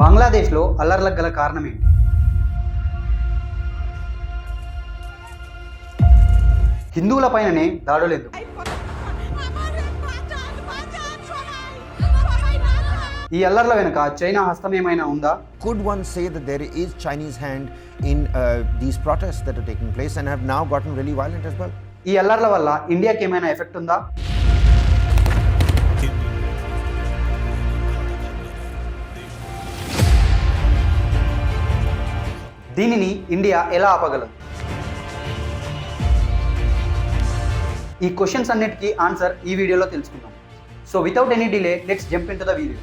బంగ్లాదేశ్లో అల్లర్లకు గల కారణం ఏంటి? హిందువులపైననే దాడులు ఎందుకు? ఈ అల్లర్ల వెనుక చైనా హస్తం ఏమైనా ఉందా? Could one say that there is Chinese hand in these protests that are taking place and have now gotten really violent as well? ఈ అల్లర్ల వల్ల ఇండియాకి ఏమైనా ఎఫెక్ట్ ఉందా? దీనిని ఇండియా ఎలా ఆపగలదు? ఈ క్వశ్చన్స్ అన్నిటికీ ఆన్సర్ ఈ వీడియోలో తెలుసుకుందాం. So without any delay let's jump in to the video.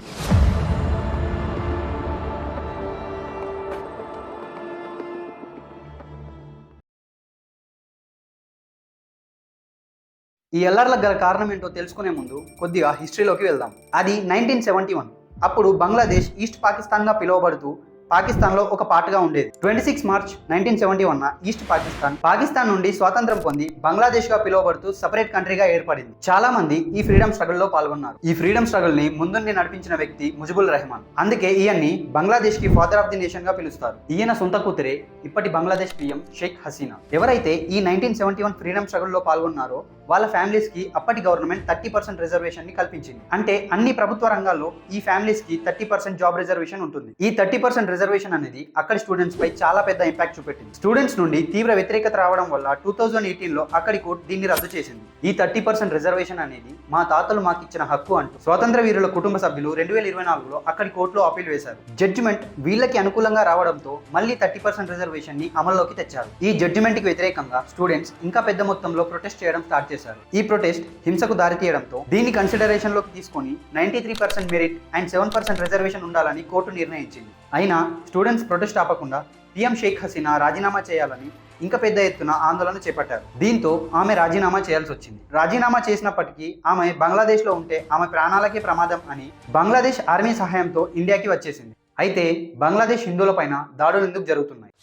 ఈ అల్లర్లకు గల కారణం ఏంటో తెలుసుకునే ముందు కొద్దిగా హిస్టరీలోకి వెళ్దాం. అది 1971. అప్పుడు బంగ్లాదేశ్ ఈస్ట్ పాకిస్తాన్గా పిలువబడుతూ పాకిస్తాన్లో ఒక పార్ట్గా ఉండేది. 26 మార్చ్ 1971 ఈస్ట్ పాకిస్తాన్ నుండి స్వాతంత్రం పొంది బంగ్లాదేశ్గా పిలువబడుతూ సపరేట్ కంట్రీగా ఏర్పడింది. చాలా మంది ఈ ఫ్రీడమ్ స్ట్రగుల్లో పాల్గొన్నారు. ఈ ఫ్రీడమ్ స్ట్రగుల్ ని ముందుండి నడిపించిన వ్యక్తి ముజిబుల్ రెహమాన్. అందుకే ఈయన్ని బంగ్లాదేశ్ కి ఫాదర్ ఆఫ్ ది నేషన్ గా పిలుస్తారు. ఈయన సొంత కూతురే ఇప్పటి బంగ్లాదేశ్ పిఎం షేక్ హసీనా. ఎవరైతే ఈ 1971 ఫ్రీడమ్ స్ట్రగుల్లో పాల్గొన్నారో వాళ్ళ ఫ్యామిలీస్ కి అప్పటి గవర్నమెంట్ 30% రిజర్వేషన్ ని కల్పించింది. అంటే అన్ని ప్రభుత్వ రంగాల్లో ఈ ఫ్యామిలీస్ కి 30% జాబ్ రిజర్వేషన్ ఉంటుంది. ఈ 30% రిజర్వేషన్ అనేది అక్కడి స్టూడెంట్స్ పై చాలా పెద్ద ఇంపాక్ట్ చూపెట్టింది. స్టూడెంట్స్ నుండి తీవ్ర వ్యతిరేకత రావడం వల్ల 2018లో అక్కడి కోర్టు దీన్ని రద్దు చేసింది. ఈ 30% రిజర్వేషన్ అనేది మా తాతలు మాకు ఇచ్చిన హక్కు అంటూ స్వాతంత్ర వీరుల కుటుంబ సభ్యులు 2024లో అక్కడి కోర్టులో అపీల్ వేశారు. జడ్జిమెంట్ వీళ్ళకి అనుకూలంగా రావడంతో మళ్ళీ 30% రిజర్వేషన్ ని అమల్లోకి తెచ్చారు. ఈ జడ్జిమెంట్ కి వ్యతిరేకంగా స్టూడెంట్స్ ఇంకా పెద్ద మొత్తంలో ప్రొటెస్ట్ చేయడం స్టార్ట్ చేశారు. ఈ ప్రొటెస్ట్ హింసకు దారితీయడంతో దీన్ని కన్సిడరేషన్ లోకి తీసుకొని 93% మెరిట్ అండ్ 7% రిజర్వేషన్ ఉండాలని కోర్టు నిర్ణయించింది. అయినా స్టూడెంట్స్ ప్రొటెస్ట్ ఆపకుండా పిఎం షేక్ హసీనా రాజీనామా చేయాలని ఇంకా పెద్ద ఎత్తున ఆందోళన చేపట్టారు. దీంతో ఆమె రాజీనామా చేయాల్సి వచ్చింది. రాజీనామా చేసినప్పటికీ ఆమె బంగ్లాదేశ్లో ఉంటే ఆమె ప్రాణాలకే ప్రమాదం అని బంగ్లాదేశ్ ఆర్మీ సహాయంతో ఇండియాకి వచ్చేసింది. అయితే బంగ్లాదేశ్ హిందువులపైన దాడులు ఎందుకు జరుగుతున్నాయి?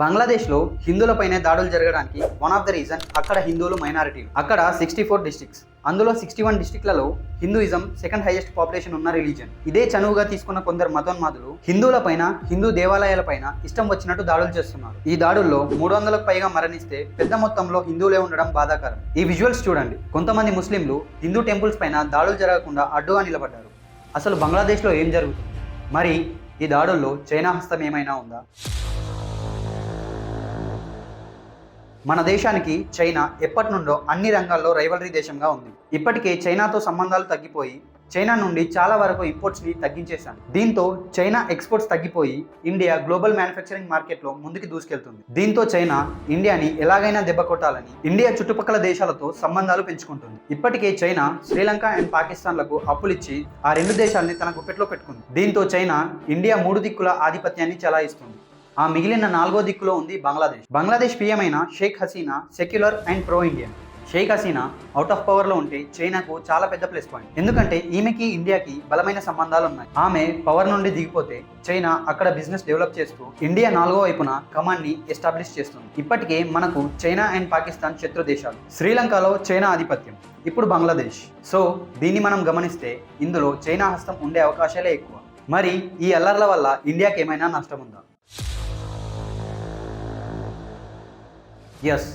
బంగ్లాదేశ్లో హిందువులపైనే దాడులు జరగడానికి వన్ ఆఫ్ ద రీజన్ అక్కడ హిందువులు మైనారిటీలు. అక్కడ 64 డిస్ట్రిక్ట్స్, అందులో 61 డిస్ట్రిక్ట్లలో హిందూయిజం సెకండ్ హైయెస్ట్ పాపులేషన్ ఉన్న రిలీజన్. ఇదే చనువుగా తీసుకున్న కొందరు మతోన్మాదులు హిందువులపైన, హిందూ దేవాలయాలపైన ఇష్టం వచ్చినట్టు దాడులు చేస్తున్నారు. ఈ దాడుల్లో 300లకు పైగా మరణిస్తే పెద్ద మొత్తంలో హిందువులే ఉండడం బాధాకరం. ఈ విజువల్స్ చూడండి. కొంతమంది ముస్లింలు హిందూ టెంపుల్స్ పైన దాడులు జరగకుండా అడ్డుగా నిలబడ్డారు. అసలు బంగ్లాదేశ్లో ఏం జరుగుతుంది? మరి ఈ దాడుల్లో చైనా హస్తం ఏమైనా ఉందా? మన దేశానికి చైనా ఎప్పటి నుండో అన్ని రంగాల్లో రైవలరీ దేశంగా ఉంది. ఇప్పటికే చైనాతో సంబంధాలు తగ్గిపోయి చైనా నుండి చాలా వరకు ఇంపోర్ట్స్ ని తగ్గించేశాం. దీంతో చైనా ఎక్స్పోర్ట్స్ తగ్గిపోయి ఇండియా గ్లోబల్ మ్యానుఫ్యాక్చరింగ్ మార్కెట్లో ముందుకు దూసుకెళ్తుంది. దీంతో చైనా ఇండియాని ఎలాగైనా దెబ్బ కొట్టాలని ఇండియా చుట్టుపక్కల దేశాలతో సంబంధాలు పెంచుకుంటుంది. ఇప్పటికే చైనా శ్రీలంక అండ్ పాకిస్తాన్లకు అప్పులిచ్చి ఆ రెండు దేశాలని తన గుప్పెట్లో పెట్టుకుంది. దీంతో చైనా ఇండియా 3 దిక్కుల ఆధిపత్యాన్ని చెలాయిస్తుంది. ఆ మిగిలిన 4వ దిక్కులో ఉంది బంగ్లాదేశ్. బంగ్లాదేశ్ పిఎం అయిన Sheikh Hasina secular and pro Indian. Sheikh Hasina out of పవర్లో ఉంటే చైనాకు చాలా పెద్ద ప్లస్ పాయింట్. ఎందుకంటే ఈమెకి ఇండియాకి బలమైన సంబంధాలు ఉన్నాయి. ఆమె పవర్ నుండి దిగిపోతే చైనా అక్కడ బిజినెస్ డెవలప్ చేస్తూ ఇండియా 4వ వైపున కమాండ్ ని ఎస్టాబ్లిష్ చేస్తుంది. ఇప్పటికే మనకు చైనా అండ్ పాకిస్తాన్ శత్రు దేశాలు. శ్రీలంకలో చైనా ఆధిపత్యం, ఇప్పుడు బంగ్లాదేశ్. సో దీన్ని మనం గమనిస్తే ఇందులో చైనా హస్తం ఉండే అవకాశాలే ఎక్కువ. మరి ఈ అల్లర్ల వల్ల ఇండియాకి ఏమైనా నష్టం ఉందా? ఎస్.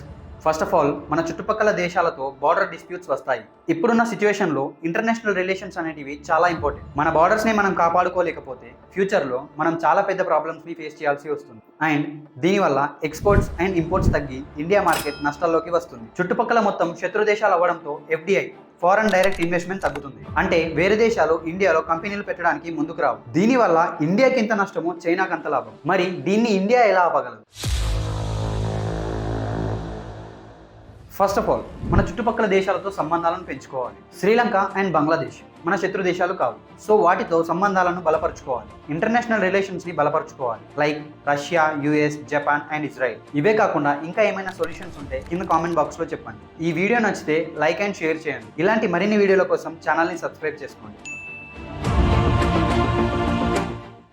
ఫస్ట్ ఆఫ్ ఆల్ మన చుట్టుపక్కల దేశాలతో బార్డర్ డిస్ప్యూట్స్ వస్తాయి. ఇప్పుడున్న సిచ్యువేషన్లో ఇంటర్నేషనల్ రిలేషన్స్ అనేటివి చాలా ఇంపార్టెంట్. మన బార్డర్స్ని మనం కాపాడుకోలేకపోతే ఫ్యూచర్లో మనం చాలా పెద్ద ప్రాబ్లమ్స్ని ఫేస్ చేయాల్సి వస్తుంది. అండ్ దీనివల్ల ఎక్స్పోర్ట్స్ అండ్ ఇంపోర్ట్స్ తగ్గి ఇండియా మార్కెట్ నష్టాల్లోకి వస్తుంది. చుట్టుపక్కల మొత్తం శత్రు దేశాలు అవ్వడంతో FDI ఫారెన్ డైరెక్ట్ ఇన్వెస్ట్మెంట్ తగ్గుతుంది. అంటే వేరే దేశాలు ఇండియాలో కంపెనీలు పెట్టడానికి ముందుకు రావు. దీనివల్ల ఇండియాకి ఎంత నష్టమో చైనాకి అంత లాభం. మరి దీన్ని ఇండియా ఎలా ఆపగలదు? ఫస్ట్ ఆఫ్ ఆల్ మన చుట్టుపక్కల దేశాలతో సంబంధాలను పెంచుకోవాలి. శ్రీలంక అండ్ బంగ్లాదేశ్ మన శత్రు దేశాలు కావు. సో వాటితో సంబంధాలను బలపరుచుకోవాలి. ఇంటర్నేషనల్ రిలేషన్స్ని బలపరుచుకోవాలి. Like Russia, US, Japan and Israel. ఇవే కాకుండా ఇంకా ఏమైనా సొల్యూషన్స్ ఉంటే కింద కామెంట్ బాక్స్లో చెప్పండి. ఈ వీడియో నచ్చితే లైక్ అండ్ షేర్ చేయండి. ఇలాంటి మరిన్ని వీడియోల కోసం ఛానల్ని సబ్స్క్రైబ్ చేసుకోండి.